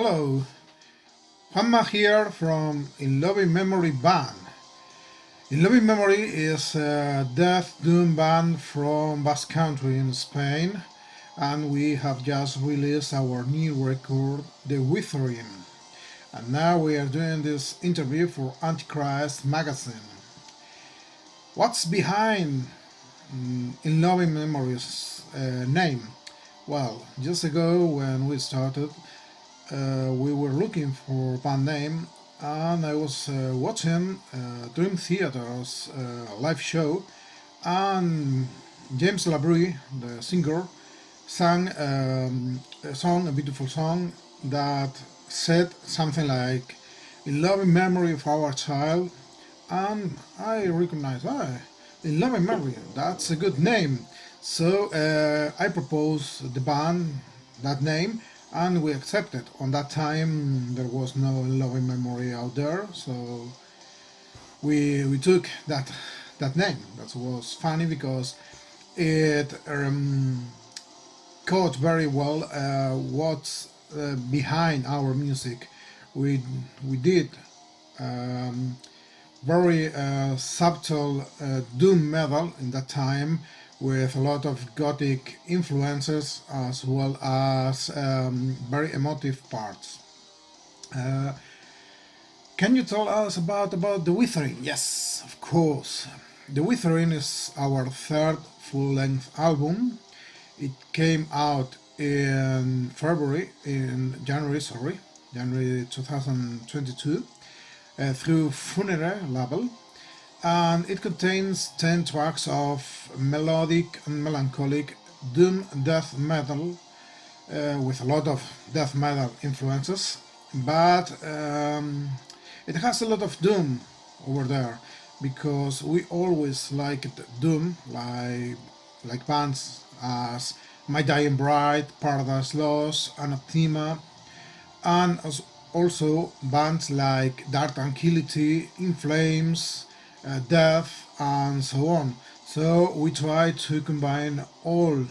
Hello, Juanma here from In Loving Memory band. In Loving Memory is a death doom band from Basque Country in Spain, and we have just released our new record, The Withering. And now we are doing this interview for Antichrist magazine. What's behind In Loving Memory's name? Well, years ago when we started, we were looking for band name, and I was watching Dream Theater's live show, and James Labrie, the singer, sang a beautiful song that said something like "In loving memory of our child," and I recognized, "In loving memory, that's a good name." So I proposed the band that name, and we accepted. On that time, there was no loving memory out there, so we took that name. That was funny because it caught very well what's behind our music. We did very subtle doom metal in that time, with a lot of gothic influences as well as very emotive parts. Uh, can you tell us about The Withering? Yes, of course. The Withering is our third full-length album. It came out in January 2022, through Funere label, and it contains 10 tracks of melodic and melancholic doom death metal, with a lot of death metal influences, but it has a lot of doom over there, because we always liked doom, like bands as My Dying Bride, Paradise Lost, Anathema, and also bands like Dark Tranquility, In Flames, Death, and so on. So we try to combine all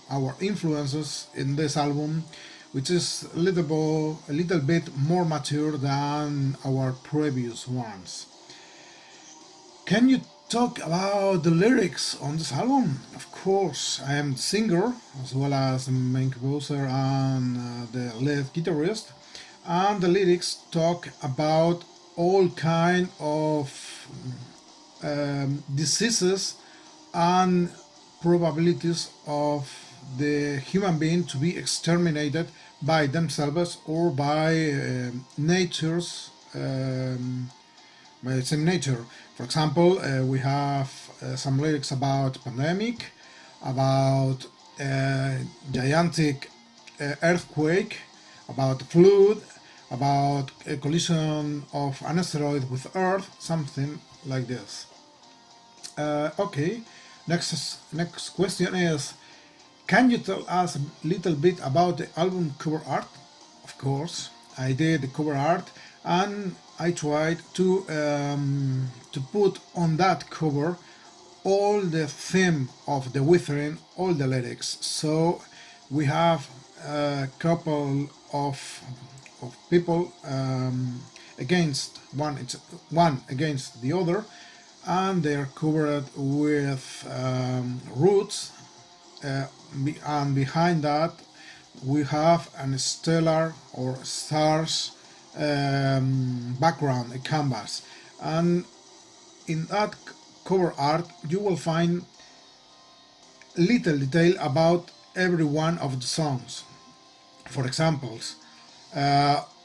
our influences in this album, which is a little bit more mature than our previous ones. Can you talk about the lyrics on this album? Of course, I am the singer as well as the main composer and the lead guitarist, and the lyrics talk about all kind of diseases and probabilities of the human being to be exterminated by themselves or by nature's by the same nature. For example, we have some lyrics about pandemic, about gigantic earthquake, about flood, about a collision of an asteroid with Earth, something like this. Okay, next question is, can you tell us a little bit about the album cover art? Of course, I did the cover art, and I tried to put on that cover all the theme of The Withering, all the lyrics. So we have a couple of people against one against the other, and they are covered with roots, and behind that we have a stellar or stars background, a canvas, and in that cover art you will find little detail about every one of the songs. For example,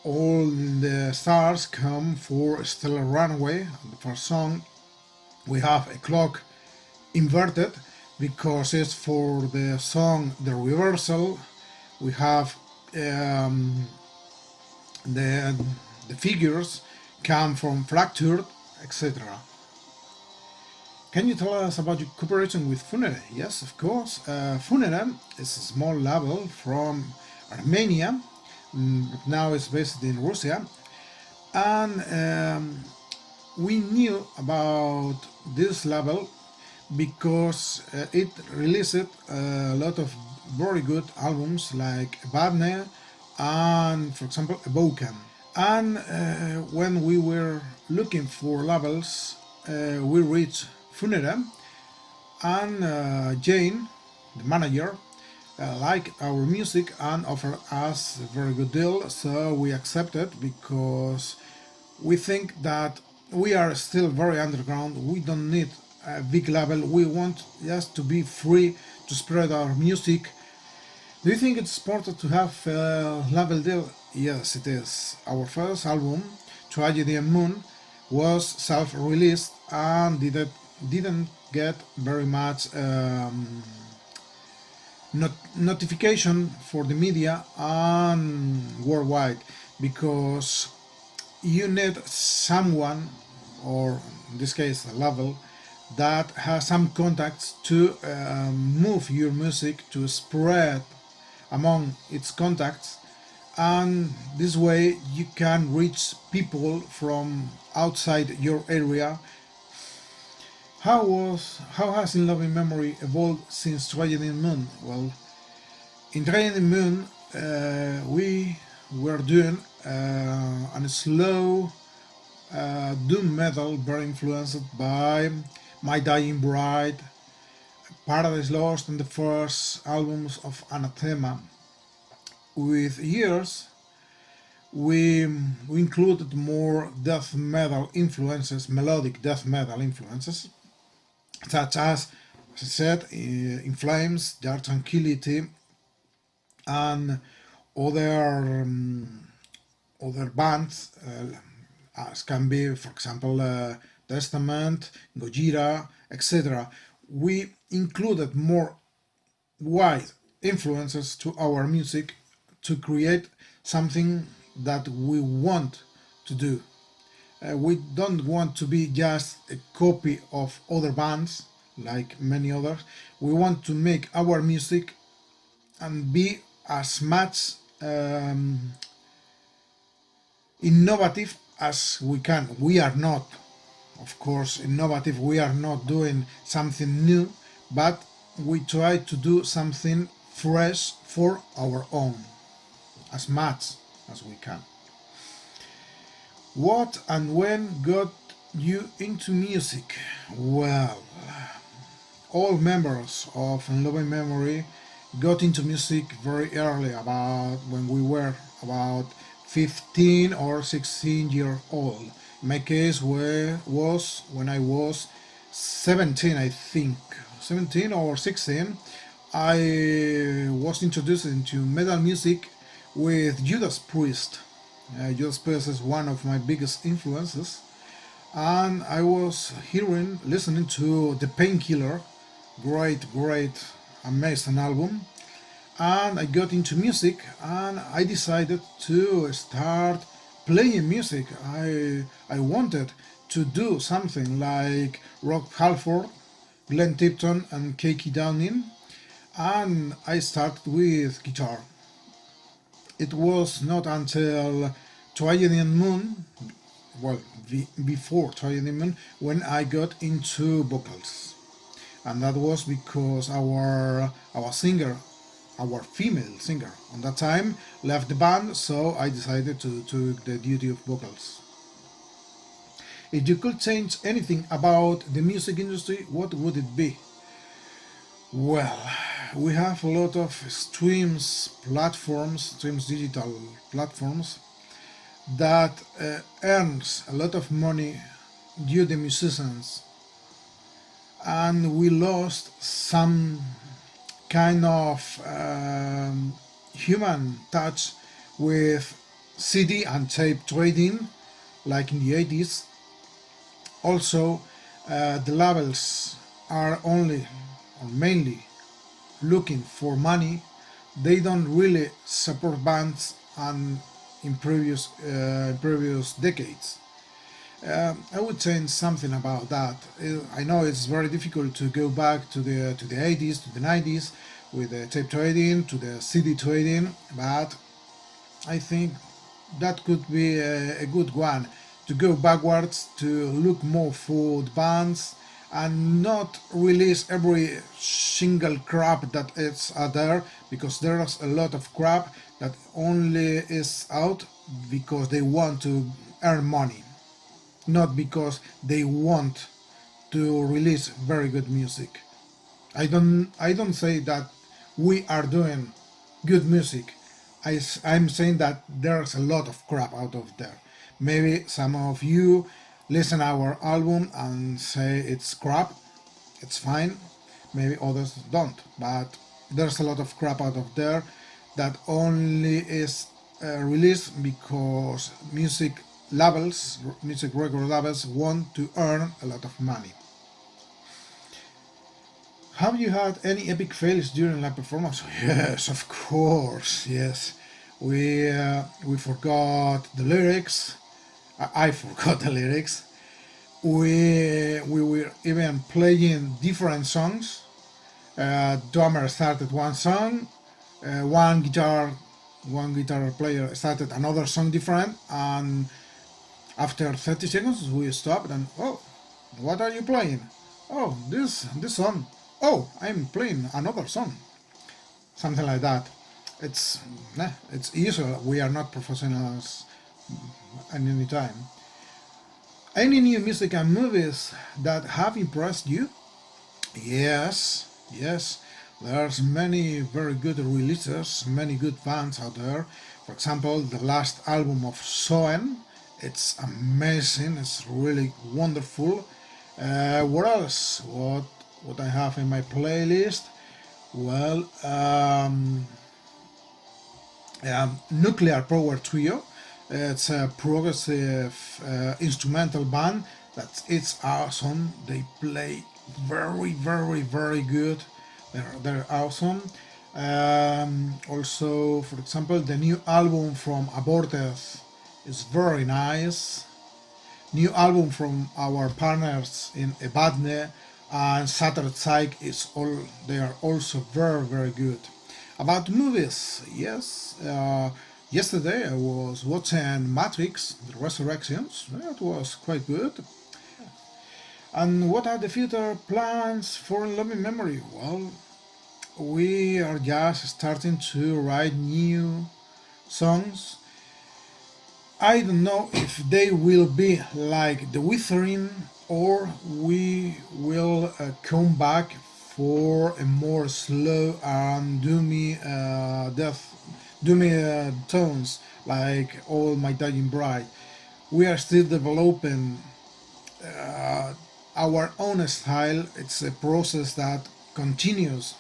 all the stars come for Stellar Runaway, the first song. We have a clock inverted because it's for the song The Reversal. We have the figures come from Fractured, etc. Can you tell us about your cooperation with Funere? Yes, of course. Funere is a small label from Armenia, but now it's based in Russia, and we knew about this label because it released a lot of very good albums like Badne and, for example, a Vulcan. And when we were looking for labels, we reached Funere, and Jane, the manager, liked our music and offered us a very good deal, so we accepted because we think that we are still very underground. We don't need a big label. We want just to be free to spread our music. Do you think it's important to have a label deal? Yes, it is. Our first album, Tragedy and Moon, was self-released and didn't get very much notification for the media and worldwide, because you need someone, or in this case a label, that has some contacts to move your music to spread among its contacts, and this way you can reach people from outside your area. How has In Loving Memory evolved since Tragedy in Moon? Well, in Tragedy in Moon we were doing a slow doom metal, very influenced by My Dying Bride, Paradise Lost, and the first albums of Anathema. With years, we included more death metal influences, melodic death metal influences, such as I said, In Flames, Dark Tranquility, and other other bands, as can be, for example, Testament, Gojira, etc. We included more wide influences to our music to create something that we want to do. We don't want to be just a copy of other bands like many others. We want to make our music and be as much innovative as we can. We are not, of course, innovative. We are not doing something new, but we try to do something fresh for our own, as much as we can. What and when got you into music? Well, all members of In Loving Memory got into music very early, about when we were about 15 or 16 years old. In my case, was when I was 17, I think, 17 or 16. I was introduced into metal music with Judas Priest. Judas Priest is one of my biggest influences, and I was listening to The Painkiller, great, amazing album, and I got into music, and I decided to start playing music. I wanted to do something like Rob Halford, Glenn Tipton, and Kiki Downing, and I started with guitar. It was not until Tragedy and Moon, well, before Tragedy and Moon, when I got into vocals, and that was because our singer, our female singer, on that time left the band, so I decided to take the duty of vocals. If you could change anything about the music industry, what would it be? Well, we have a lot of streams digital platforms that earns a lot of money due to musicians, and we lost some kind of human touch with CD and tape trading, like in the 80s. Also, the labels are only or mainly looking for money. They don't really support bands, and in previous decades. I would say something about that. I know it's very difficult to go back to the 80s, to the 90s, with the tape trading, to the CD trading, but I think that could be a good one, to go backwards, to look more for the bands and not release every single crap that is out there, because there's a lot of crap. that only is out because they want to earn money, not because they want to release very good music. I don't say that we are doing good music. I'm saying that there's a lot of crap out of there. Maybe some of you listen our album and say it's crap. It's fine. Maybe others don't. But there's a lot of crap out of there that only is released because music record labels want to earn a lot of money. Have you had any epic fails during live performance? Yes, of course. Yes, we forgot the lyrics. I forgot the lyrics. We were even playing different songs. Drummer started one song, one guitar player started another song different, and after 30 seconds we stopped and oh, what are you playing? Oh, this song. Oh, I'm playing another song. Something like that. It's usual. We are not professionals at any time. Any new music and movies that have impressed you? Yes, yes. There's many very good releases, many good bands out there. For example, the last album of Soen, it's amazing. It's really wonderful. What else? What I have in my playlist? Well, Nuclear Power Trio. It's a progressive instrumental band that it's awesome. They play very, very, very good. They're awesome. Also, for example, the new album from Aborted is very nice. New album from our partners in Ebadne and Saturday Psych is all. They are also very, very good. About movies, yes. Yesterday I was watching Matrix: The Resurrections. That was quite good. And what are the future plans for Loving Memory? Well, we are just starting to write new songs. I don't know if they will be like the Withering or we will come back for a more slow and doomy tones like All My Dying Bride. We are still developing our own style. It's a process that continues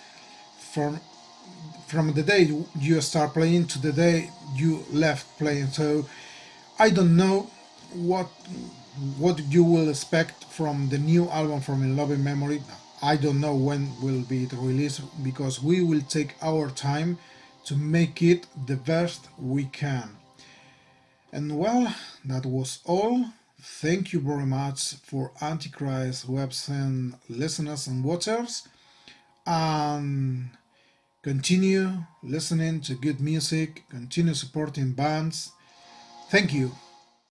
from the day you start playing to the day you left playing. So I don't know what you will expect from the new album from In Loving Memory. I don't know when will be the release because we will take our time to make it the best we can. And well, that was all. Thank you very much for Antichrist website listeners and watchers. And continue listening to good music, continue supporting bands. Thank you.